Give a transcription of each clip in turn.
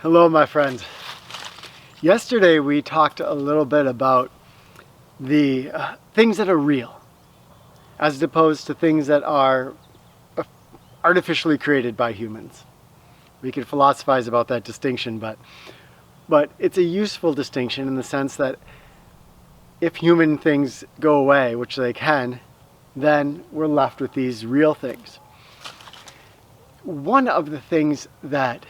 Hello, my friends. Yesterday we talked a little bit about the things that are real, as opposed to things that are artificially created by humans. We could philosophize about that distinction, but it's a useful distinction in the sense that if human things go away, which they can, then we're left with these real things. One of the things that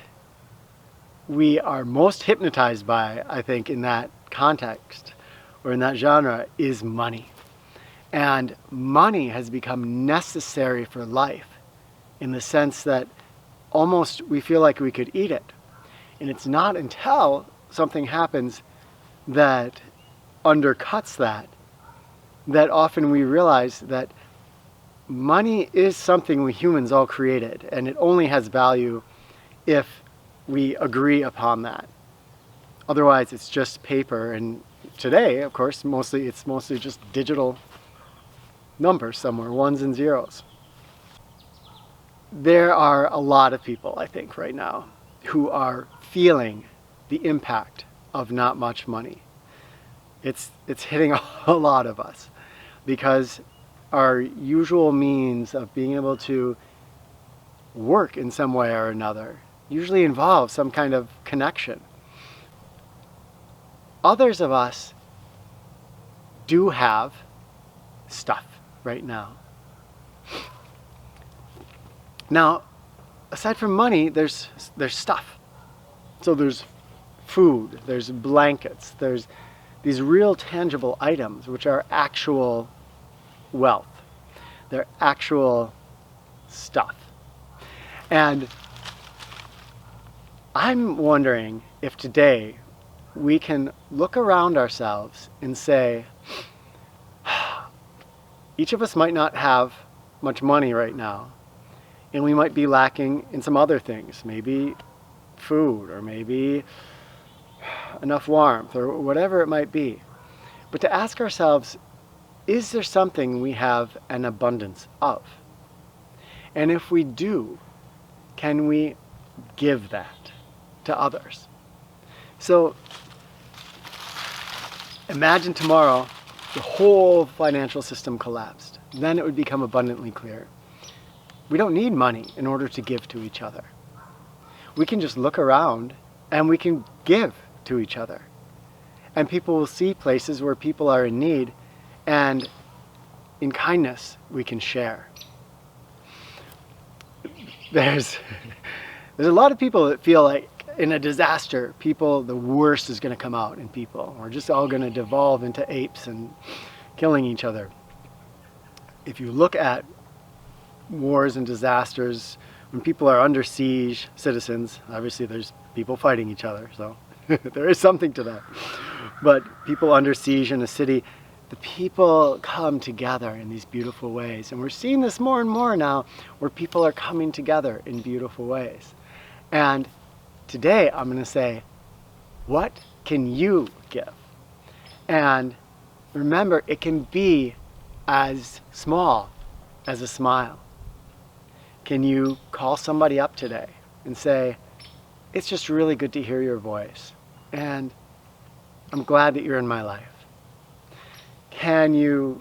we are most hypnotized by, I think, in that context or in that genre is money. And money has become necessary for life in the sense that almost we feel like we could eat it. And it's not until something happens that undercuts that often we realize that money is something we humans all created, and it only has value if we agree upon that. Otherwise, it's just paper, and today, of course, it's mostly just digital numbers somewhere, ones and zeros. There are a lot of people, I think, right now who are feeling the impact of not much money. It's hitting a lot of us because our usual means of being able to work in some way or another usually involves some kind of connection. Others of us do have stuff right now. Now, aside from money, there's stuff. So there's food, there's blankets, there's these real tangible items which are actual wealth. They're actual stuff. And I'm wondering if today we can look around ourselves and say, each of us might not have much money right now, and we might be lacking in some other things, maybe food, or maybe enough warmth, or whatever it might be. But to ask ourselves, is there something we have an abundance of? And if we do, can we give that to others? So imagine tomorrow the whole financial system collapsed. Then it would become abundantly clear. We don't need money in order to give to each other. We can just look around and we can give to each other. And people will see places where people are in need, and in kindness we can share. There's a lot of people that feel like in a disaster, the worst is going to come out in people. We're just all going to devolve into apes and killing each other. If you look at wars and disasters, when people are under siege, citizens, obviously there's people fighting each other, so there is something to that. But people under siege in a city, the people come together in these beautiful ways. And we're seeing this more and more now, where people are coming together in beautiful ways. And today I'm going to say, what can you give? And remember, it can be as small as a smile. Can you call somebody up today and say, it's just really good to hear your voice, and I'm glad that you're in my life? Can you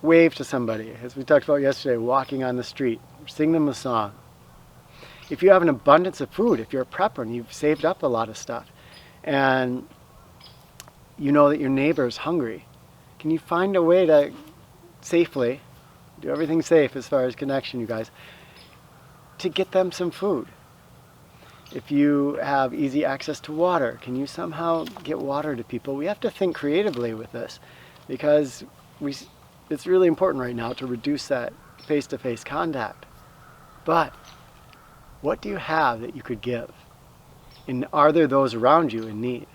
wave to somebody, as we talked about yesterday, walking on the street, sing them a song? If you have an abundance of food, if you're a prepper and you've saved up a lot of stuff, and you know that your neighbor is hungry, can you find a way to safely, do everything safe as far as connection, you guys, to get them some food? If you have easy access to water, can you somehow get water to people? We have to think creatively with this, because it's really important right now to reduce that face-to-face contact. But what do you have that you could give? And are there those around you in need?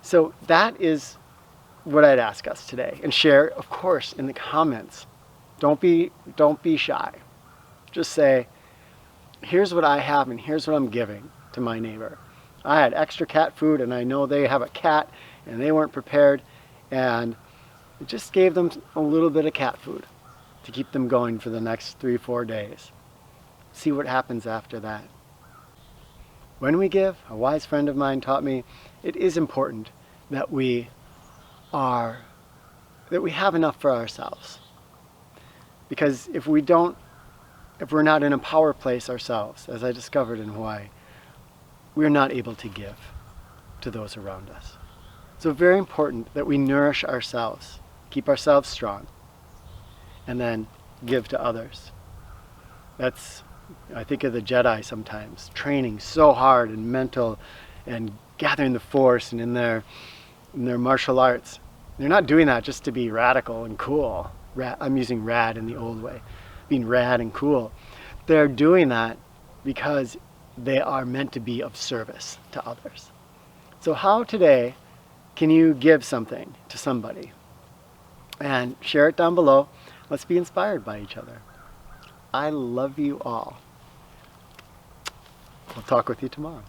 So that is what I'd ask us today. And share, of course, in the comments. Don't be shy. Just say, here's what I have and here's what I'm giving to my neighbor. I had extra cat food, and I know they have a cat and they weren't prepared, and I just gave them a little bit of cat food to keep them going for the next 3-4 days. See what happens after that. When we give, a wise friend of mine taught me, it is important that we have enough for ourselves. Because if we're not in a power place ourselves, as I discovered in Hawaii, we're not able to give to those around us. So very important that we nourish ourselves, keep ourselves strong, and then give to others. I think of the Jedi sometimes, training so hard and mental and gathering the force and in their martial arts. They're not doing that just to be radical and cool. I'm using rad in the old way, being rad and cool. They're doing that because they are meant to be of service to others. So how today can you give something to somebody? And share it down below. Let's be inspired by each other. I love you all. I'll talk with you tomorrow.